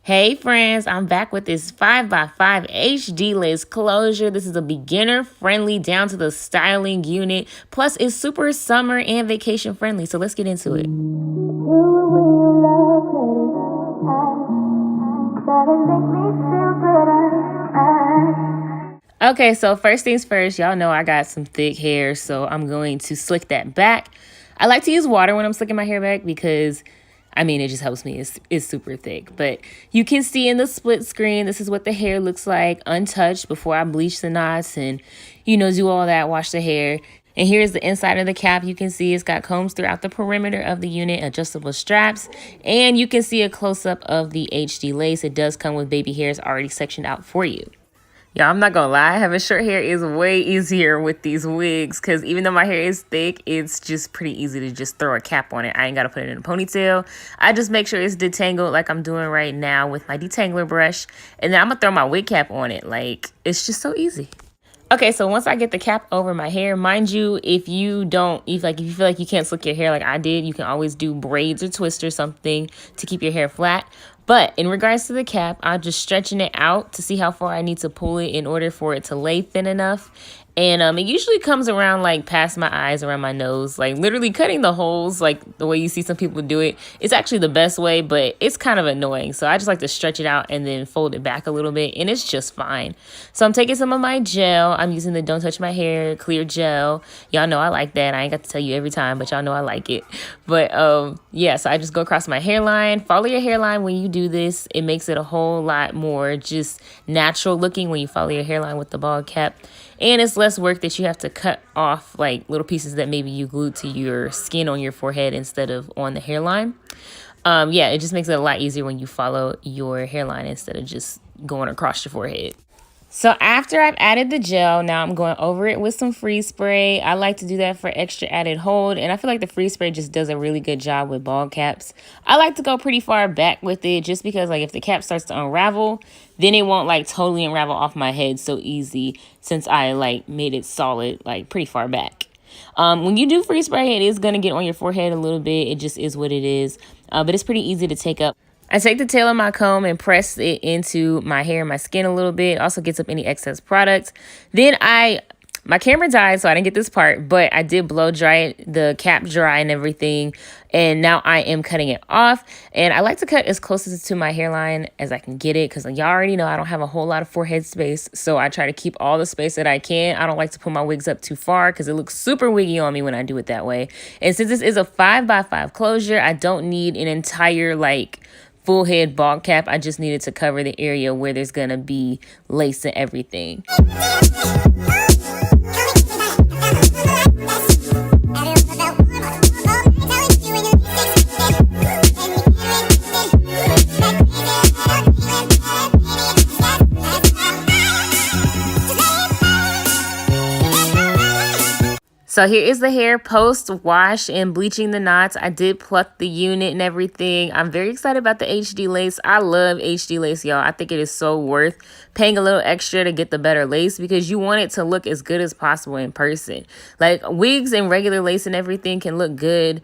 Hey friends, I'm back with this 5x5 HD lace closure. This is a beginner friendly down to the styling unit. Plus it's super summer and vacation friendly. So let's get into it. Okay, so first things first, y'all know I got some thick hair, so I'm going to slick that back. I like to use water when I'm slicking my hair back because it just helps me. It's super thick. But you can see in the split screen, this is what the hair looks like untouched before I bleach the knots and, do all that, wash the hair. And here's the inside of the cap. You can see it's got combs throughout the perimeter of the unit, adjustable straps, and you can see a close-up of the HD lace. It does come with baby hairs already sectioned out for you. Y'all, I'm not gonna lie, having short hair is way easier with these wigs because even though my hair is thick, it's just pretty easy to just throw a cap on it. I ain't gotta put it in a ponytail. I just make sure it's detangled like I'm doing right now with my detangler brush, and then I'm gonna throw my wig cap on it. Like, it's just so easy. Okay, so once I get the cap over my hair, mind you, if you feel like you can't slick your hair like I did, you can always do braids or twist or something to keep your hair flat. But in regards to the cap, I'm just stretching it out to see how far I need to pull it in order for it to lay thin enough. And it usually comes around like past my eyes, around my nose, like literally cutting the holes like the way you see some people do it. It's actually the best way, but it's kind of annoying. So I just like to stretch it out and then fold it back a little bit, and it's just fine. So I'm taking some of my gel. I'm using the Don't Touch My Hair clear gel. Y'all know I like that. I ain't got to tell you every time, but y'all know I like it. But yeah, so I just go across my hairline. Follow your hairline when you do this. It makes it a whole lot more just natural looking when you follow your hairline with the bald cap. And it's less work that you have to cut off like little pieces that maybe you glued to your skin on your forehead instead of on the hairline. Yeah, it just makes it a lot easier when you follow your hairline instead of just going across your forehead. So after I've added the gel, now I'm going over it with some freeze spray. I like to do that for extra added hold, and I feel like the freeze spray just does a really good job with bald caps. I like to go pretty far back with it just because like if the cap starts to unravel, then it won't like totally unravel off my head so easy since I like made it solid like pretty far back. When you do freeze spray, it is going to get on your forehead a little bit. It just is what it is, but it's pretty easy to take up. I take the tail of my comb and press it into my hair and my skin a little bit. Also gets up any excess product. Then my camera died, so I didn't get this part, but I did blow dry it, the cap dry and everything. And now I am cutting it off. And I like to cut as close to my hairline as I can get it because y'all already know I don't have a whole lot of forehead space. So I try to keep all the space that I can. I don't like to put my wigs up too far because it looks super wiggy on me when I do it that way. And since this is a 5x5 closure, I don't need an entire like full head bald cap. I just needed to cover the area where there's gonna be lace and everything. So here is the hair post wash and bleaching the knots. I did pluck the unit and everything. I'm very excited about the HD lace. I love HD lace, y'all. I think it is so worth paying a little extra to get the better lace because you want it to look as good as possible in person. Like wigs and regular lace and everything can look good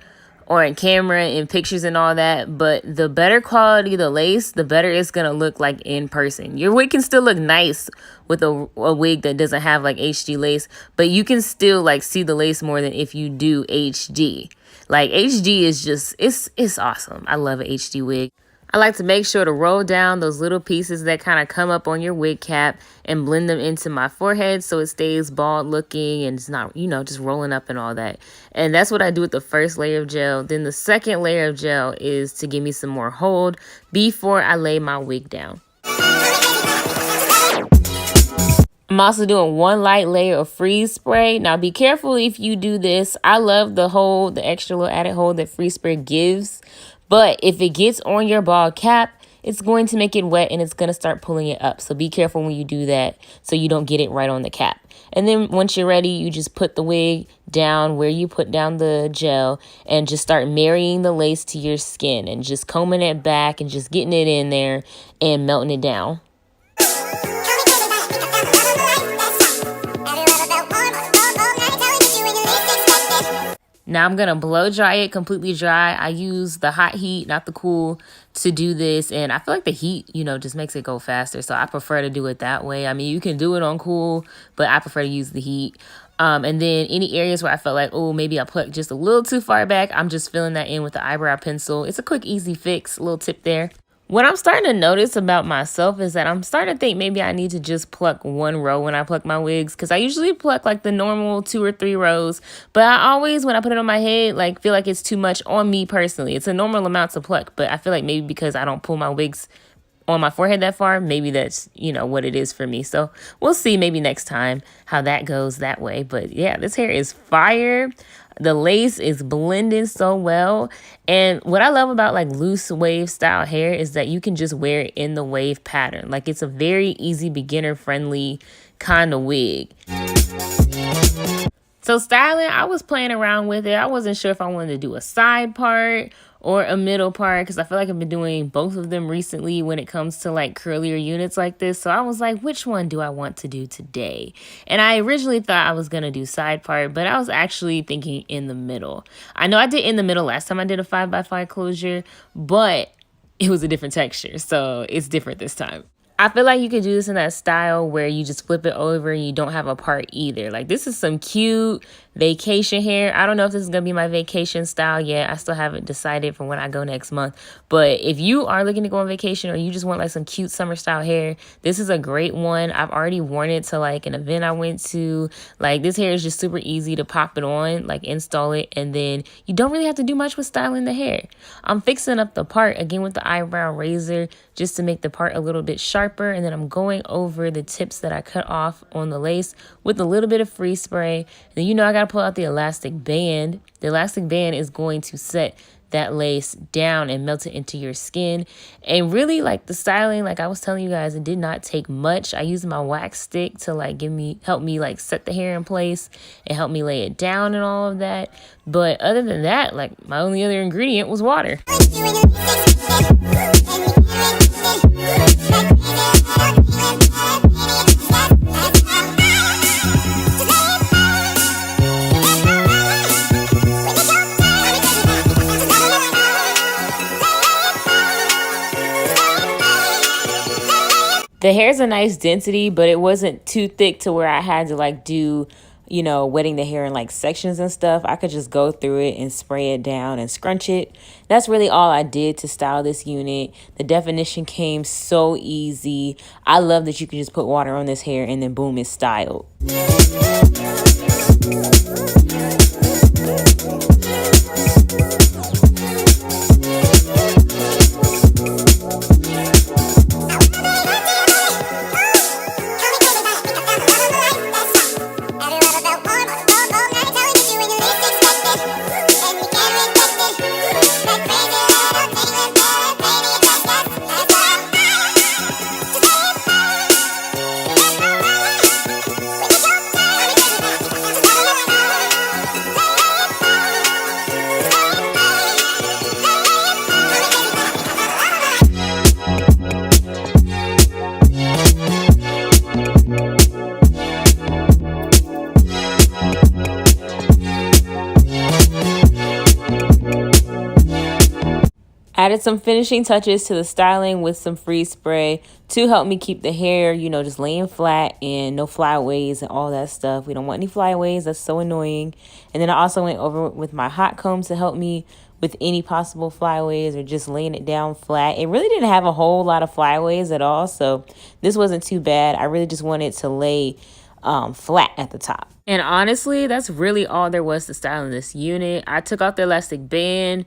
or in camera and pictures and all that, but the better quality the lace, the better it's gonna look like in person. Your wig can still look nice with a wig that doesn't have like HD lace, but you can still like see the lace more than if you do HD. Like HD is just, it's awesome. I love an HD wig. I like to make sure to roll down those little pieces that kind of come up on your wig cap and blend them into my forehead so it stays bald looking and it's not, just rolling up and all that. And that's what I do with the first layer of gel. Then the second layer of gel is to give me some more hold before I lay my wig down. I'm also doing one light layer of freeze spray. Now be careful if you do this. I love the hold, the extra little added hold that freeze spray gives. But if it gets on your bald cap, it's going to make it wet and it's going to start pulling it up. So be careful when you do that so you don't get it right on the cap. And then once you're ready, you just put the wig down where you put down the gel and just start marrying the lace to your skin and just combing it back and just getting it in there and melting it down. Now I'm gonna blow dry it completely dry. I use the hot heat, not the cool, to do this, and I feel like the heat, you know, just makes it go faster, so I prefer to do it that way. I mean, you can do it on cool, but I prefer to use the heat. And then any areas where I felt like, oh, maybe I put just a little too far back, I'm just filling that in with the eyebrow pencil. It's a quick, easy fix, a little tip there. What I'm starting to notice about myself is that I'm starting to think maybe I need to just pluck one row when I pluck my wigs, because I usually pluck like the normal 2 or 3 rows, but I always, when I put it on my head, like feel like it's too much on me personally. It's a normal amount to pluck, but I feel like maybe because I don't pull my wigs on my forehead that far, maybe that's, you know, what it is for me. So we'll see maybe next time how that goes that way. But yeah, this hair is fire. The lace is blending so well. And what I love about like loose wave style hair is that you can just wear it in the wave pattern. Like it's a very easy, beginner friendly kind of wig. So styling, I was playing around with it. I wasn't sure if I wanted to do a side part or a middle part, because I feel like I've been doing both of them recently when it comes to like curlier units like this. So I was like, which one do I want to do today? And I originally thought I was going to do side part, but I was actually thinking in the middle. I know I did in the middle last time I did a 5x5 closure, but it was a different texture. So it's different this time. I feel like you could do this in that style where you just flip it over and you don't have a part either. Like this is some cute vacation hair. I don't know if this is going to be my vacation style yet. I still haven't decided for when I go next month. But if you are looking to go on vacation or you just want like some cute summer style hair, this is a great one. I've already worn it to like an event I went to. Like this hair is just super easy to pop it on, like install it, and then you don't really have to do much with styling the hair. I'm fixing up the part again with the eyebrow razor just to make the part a little bit sharper, and then I'm going over the tips that I cut off on the lace with a little bit of free spray. And then, you know, I got to pull out the elastic band. The elastic band is going to set that lace down and melt it into your skin. And really, like the styling, like I was telling you guys, it did not take much. I used my wax stick to like help me like set the hair in place and help me lay it down and all of that. But other than that, like my only other ingredient was water. The hair's a nice density, but it wasn't too thick to where I had to like do, you know, wetting the hair in like sections and stuff. I could just go through it and spray it down and scrunch it. That's really all I did to style this unit. The definition came so easy. I love that you can just put water on this hair and then boom, it's styled. Added some finishing touches to the styling with some freeze spray to help me keep the hair, you know, just laying flat and no flyaways and all that stuff. We don't want any flyaways. That's so annoying. And then I also went over with my hot comb to help me with any possible flyaways or just laying it down flat. It really didn't have a whole lot of flyaways at all, so this wasn't too bad. I really just wanted to lay flat at the top. And honestly, that's really all there was to styling this unit. I took off the elastic band,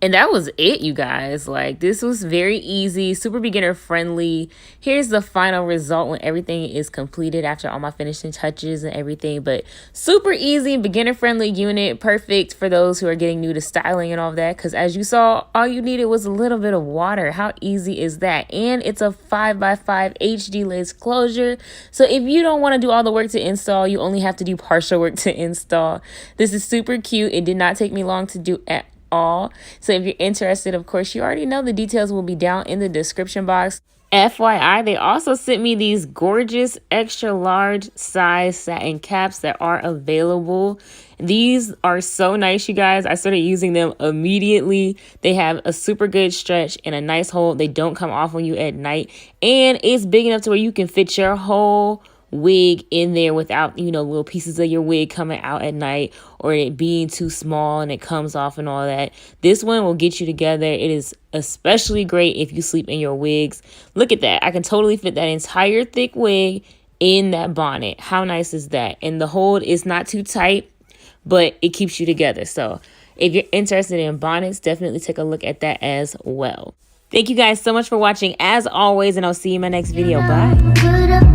and that was it, you guys. Like, this was very easy, super beginner friendly. Here's the final result when everything is completed after all my finishing touches and everything. But super easy, beginner friendly unit, perfect for those who are getting new to styling and all of that. Because as you saw, all you needed was a little bit of water. How easy is that? And it's a 5x5 HD lace closure. So if you don't want to do all the work to install, you only have to do partial work to install. This is super cute. It did not take me long to do at all. So if you're interested, of course, you already know the details will be down in the description box. FYI, they also sent me these gorgeous extra large size satin caps that are available. These are so nice, you guys. I started using them immediately. They have a super good stretch and a nice hold. They don't come off on you at night. And it's big enough to where you can fit your whole wig in there without, you know, little pieces of your wig coming out at night or it being too small and it comes off and all that. This one will get you together. It is especially great if you sleep in your wigs. Look at that. I can totally fit that entire thick wig in that bonnet. How nice is that? And the hold is not too tight, but it keeps you together. So if you're interested in bonnets, definitely take a look at that as well. Thank you guys so much for watching as always, and I'll see you in my next video. Bye.